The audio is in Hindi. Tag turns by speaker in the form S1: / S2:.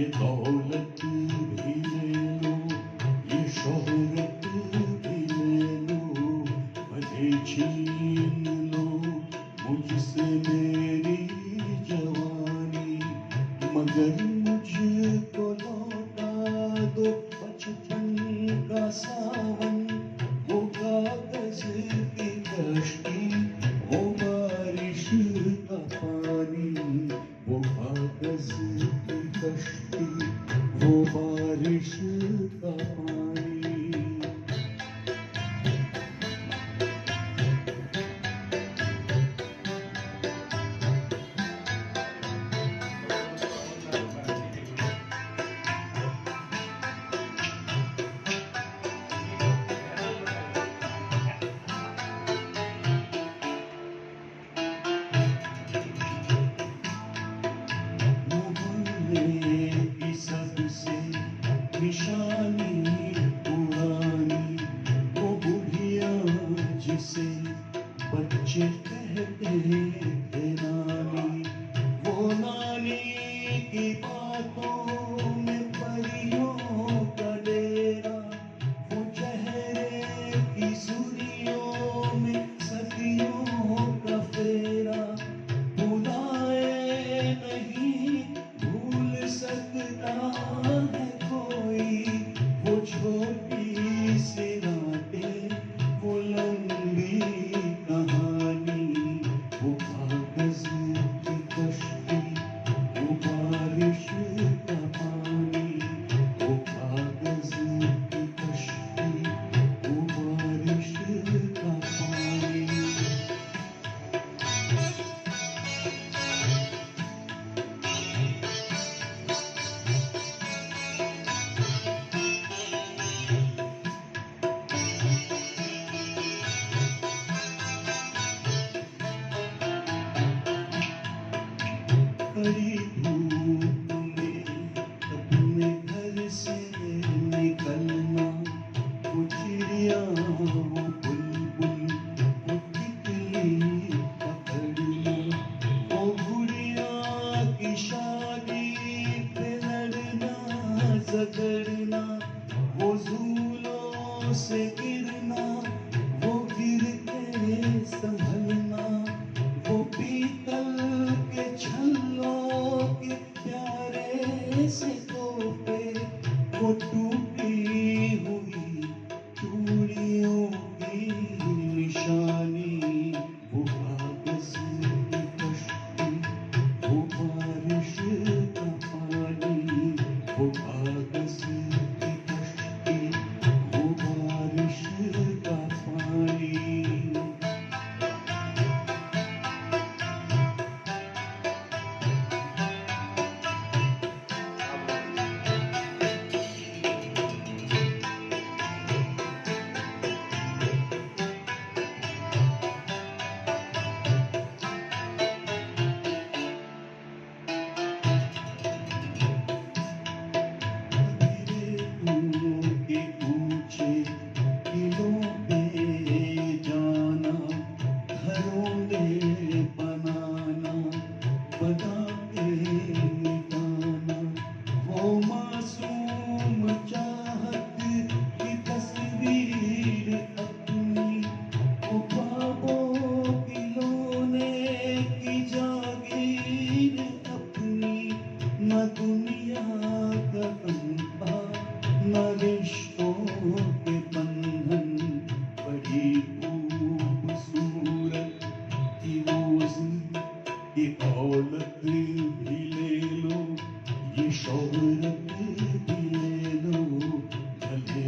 S1: ये दौलत भी ले लो, ये शोहरत भी ले लो, भले छीन लो मुझसे मेरी जवानी, मगर मुझको लौटा दो बचपन का सावन, वो कागज की कश्ती, वो बारिश का पानी, वो कागज की कश्ती, वो बारिश का पानी। की सबसे निशानी पुरानी, वो बुढ़िया जिसे बच्चे कहते थे नानी, वो नानी की बातों में परियों का डेरा, वो चेहरे की सुरियों में सदियों का फेरा, भुलाए नहीं भूल सकता है कोई, वो छोटी सी रातें, वो लंबी कहानी, वो कागज की कश्ती, वो बारिश का पानी, वो कागज की कश्ती, वो बारिश का पानी। कड़ी धूप में अपने घर से निकलना, वो चिड़िया वो बुलबुल वो तितली पकड़ना, वो गुड़िया की शादी पे लड़ना झगड़ना, वो झूलों से गिरना, वो गिर के संभलना, वो पीतल के छल्लों के प्यारे से तोहफे, वो टूटी हुई चूड़ियों की निशानी, वो कागज की कश्ती, वो बारिश का पानी, वो कागज की कश्ती, वो बारिश का पानी। के ऊंचे किलों पे जाना, घरों में बनाना, बना के मिटाना, वो मासूम चाहत की तस्वीर अपनी, वो ख्वाबों की लोने की जागीर अपनी, न दुनिया का अंता न रिश्तों के बंधन, बड़ी खूबसूरत की रोजी, ये औलत भी ले लो, ये शोहरत भी ले लो, भले